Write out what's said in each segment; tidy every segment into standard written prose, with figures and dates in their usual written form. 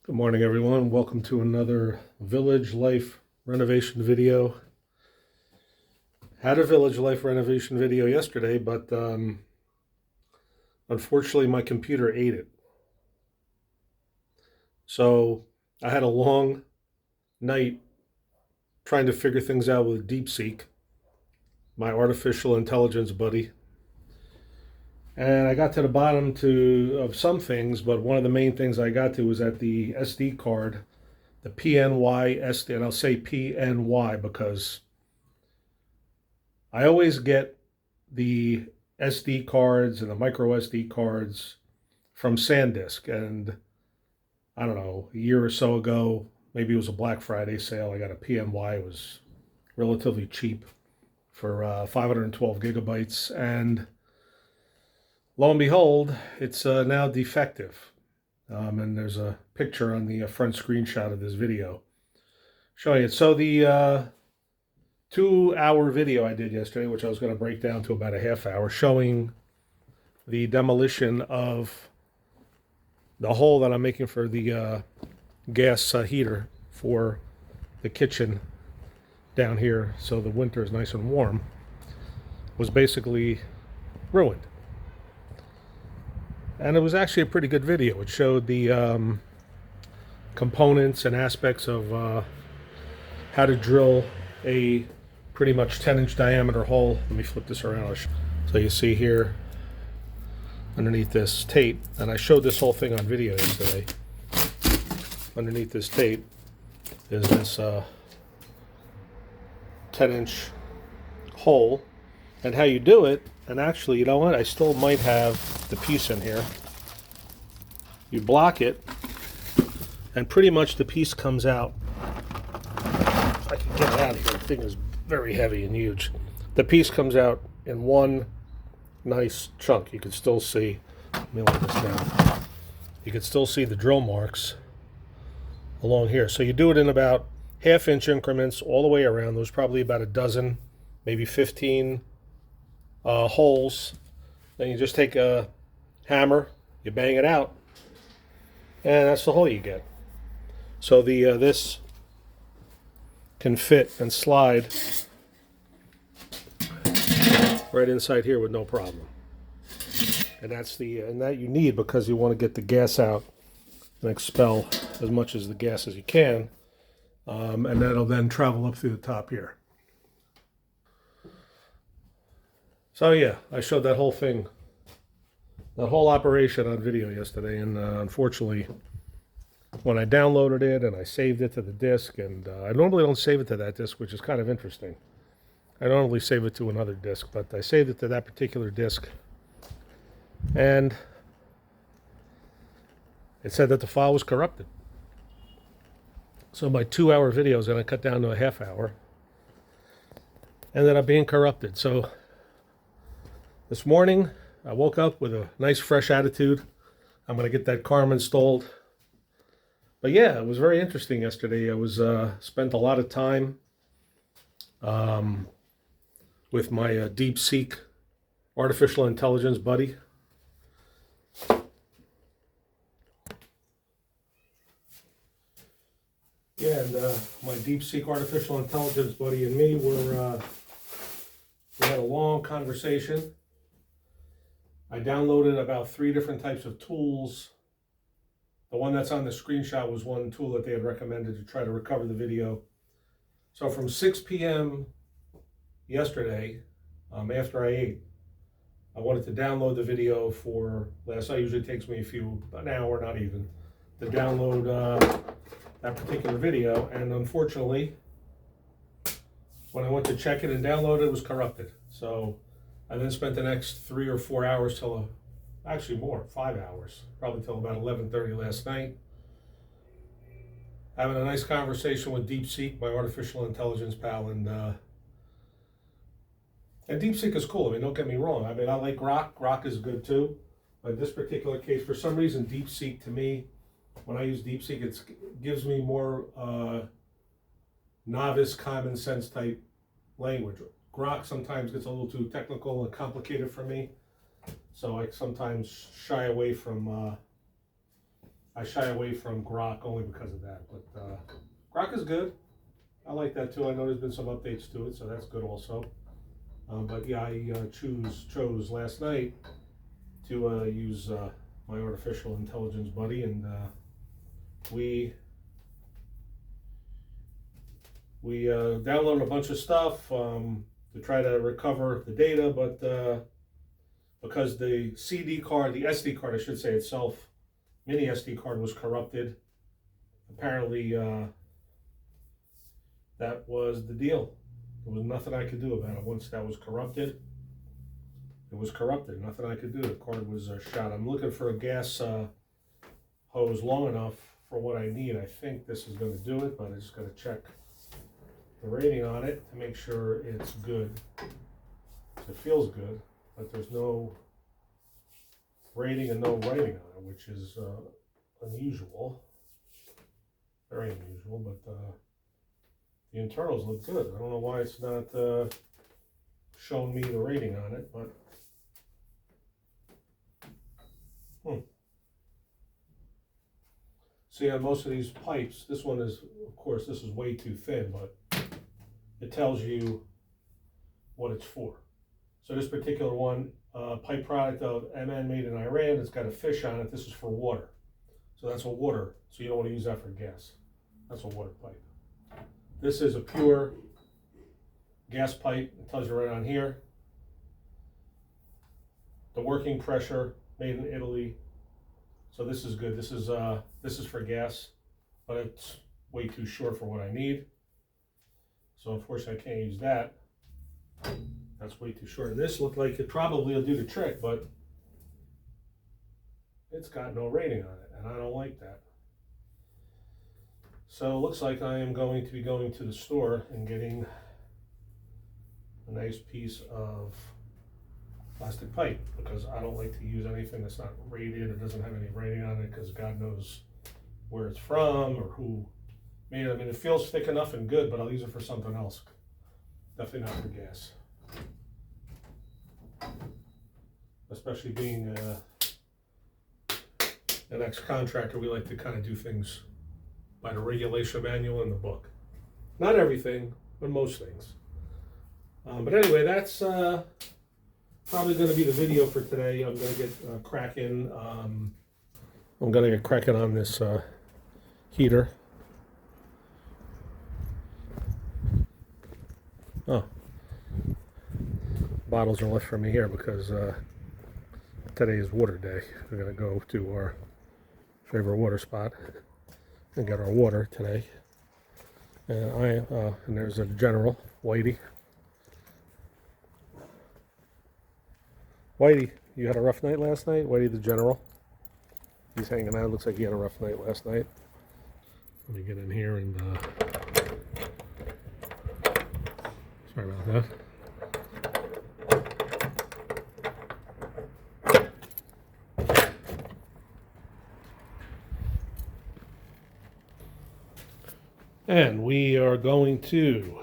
Good morning, everyone. Welcome to another Village Life renovation video. Had a Village Life renovation video yesterday, but unfortunately my computer ate it. So I had a long night trying to figure things out with DeepSeek, my artificial intelligence buddy. And I got to the bottom of some things, but one of the main things I got to was that the SD card, the PNY SD, and I'll say PNY because I always get the SD cards and the micro SD cards from SanDisk. And I don't know, a year or so ago, maybe it was a Black Friday sale, I got a PNY. It was relatively cheap for 512 gigabytes. And lo and behold, it's now defective. And there's a picture on the front screenshot of this video showing it. So the 2-hour video I did yesterday, which I was going to break down to about a half hour, showing the demolition of the hole that I'm making for the gas heater for the kitchen down here so the winter is nice and warm, was basically ruined. And it was actually a pretty good video. It showed the components and aspects of how to drill a pretty much 10-inch diameter hole. Let me flip this around. So you see here underneath this tape, and I showed this whole thing on video yesterday. Underneath this tape is this 10-inch hole, and how you do it. And actually, you know what? I still might have the piece in here. You block it, and pretty much the piece comes out. If I can get it out of here, the thing is very heavy and huge. The piece comes out in one nice chunk. You can still see, let me lay this down. You can still see the drill marks along here. So you do it in about half-inch increments all the way around. There's probably about a dozen, maybe 15 holes. Then you just take a hammer, you bang it out, and that's the hole you get. So the this can fit and slide right inside here with no problem. And that's that you need because you want to get the gas out and expel as much as the gas as you can, and that'll then travel up through the top here. So yeah, I showed that whole thing, that whole operation on video yesterday, and unfortunately, when I downloaded it and I saved it to the disk, and I normally don't save it to that disk, which is kind of interesting. I normally save it to another disk, but I saved it to that particular disk, and it said that the file was corrupted. So my 2-hour video is going to cut down to a half hour, ended up being corrupted. So this morning, I woke up with a nice fresh attitude. I'm going to get that Karma installed. But yeah, it was very interesting yesterday. I was spent a lot of time with my DeepSeek artificial intelligence buddy. Yeah, and my DeepSeek artificial intelligence buddy and me we had a long conversation. I downloaded about 3 different types of tools. The one that's on the screenshot was one tool that they had recommended to try to recover the video. So from 6 p.m. yesterday, after I ate, I wanted to download the video for last night. Usually takes me an hour, not even, to download that particular video. And unfortunately, when I went to check it and download it, it was corrupted. So I then spent the next 3 or 4 hours actually more, 5 hours, probably till about 11:30 last night, having a nice conversation with DeepSeek, my artificial intelligence pal, and DeepSeek is cool. I mean, don't get me wrong. I mean, I like Grok. Grok is good too. But in this particular case, for some reason, DeepSeek to me, when I use DeepSeek, it gives me more novice, common sense type language. Grok sometimes gets a little too technical and complicated for me, so I sometimes shy away from I shy away from Grok only because of that. But Grok is good. I like that too. I know there's been some updates to it, so that's good also. But yeah, I chose last night to use my artificial intelligence buddy, and we downloaded a bunch of stuff to try to recover the data, but because the CD card, the SD card, I should say itself, mini SD card was corrupted. Apparently, that was the deal. There was nothing I could do about it. Once that was corrupted, it was corrupted. Nothing I could do. The card was shot. I'm looking for a gas hose long enough for what I need. I think this is going to do it, but I just got to check the rating on it to make sure it's good. It feels good, but there's no rating and no writing on it, which is unusual. Very unusual, but the internals look good. I don't know why it's not showing me the rating on it, but see, on most of these pipes, this one is, of course, this is way too thin, but it tells you what it's for. So this particular one, pipe product of MN made in Iran, it's got a fish on it. This is for water. So that's a water, so you don't want to use that for gas. That's a water pipe. This is a pure gas pipe. It tells you right on here. The working pressure, made in Italy. So this is good. This is for gas, but it's way too short for what I need. So unfortunately, I can't use that. That's way too short. And this looked like it probably will do the trick, but it's got no rating on it, and I don't like that. So it looks like I am going to be going to the store and getting a nice piece of plastic pipe, because I don't like to use anything that's not rated or doesn't have any rating on it, because God knows where it's from or who made it. I mean, it feels thick enough and good, but I'll use it for something else. Definitely not for gas. Especially being an ex-contractor, we like to kind of do things by the regulation manual in the book. Not everything, but most things. But anyway, that's probably going to be the video for today. I'm going to get cracking. I'm going to get cracking on this heater. Oh, bottles are left for me here because today is water day. We're going to go to our favorite water spot and get our water today. And and there's a General, Whitey. Whitey, you had a rough night last night? Whitey the General. He's hanging out. Looks like he had a rough night last night. Let me get in here and sorry about that. And we are going to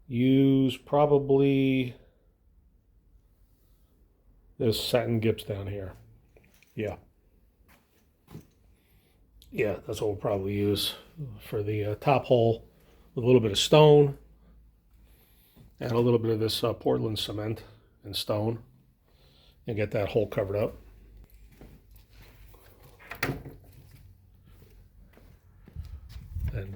use probably this satin gips down here. Yeah, that's what we'll probably use for the top hole, with a little bit of stone and a little bit of this Portland cement and stone, and get that hole covered up. And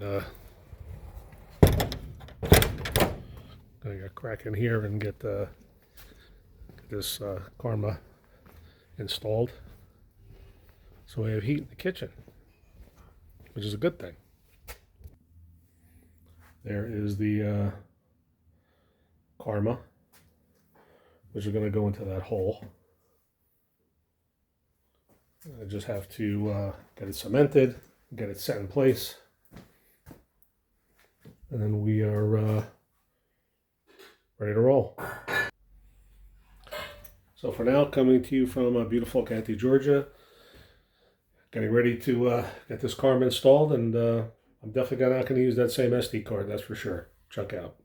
gonna get cracking here and get this Karma installed, so we have heat in the kitchen, which is a good thing. There is the Karma, which is going to go into that hole. I just have to get it cemented, get it set in place, and then we are ready to roll. So for now, coming to you from beautiful Kakheti, Georgia, getting ready to get this Karma installed, and I'm definitely not going to use that same SD card, that's for sure. Check out.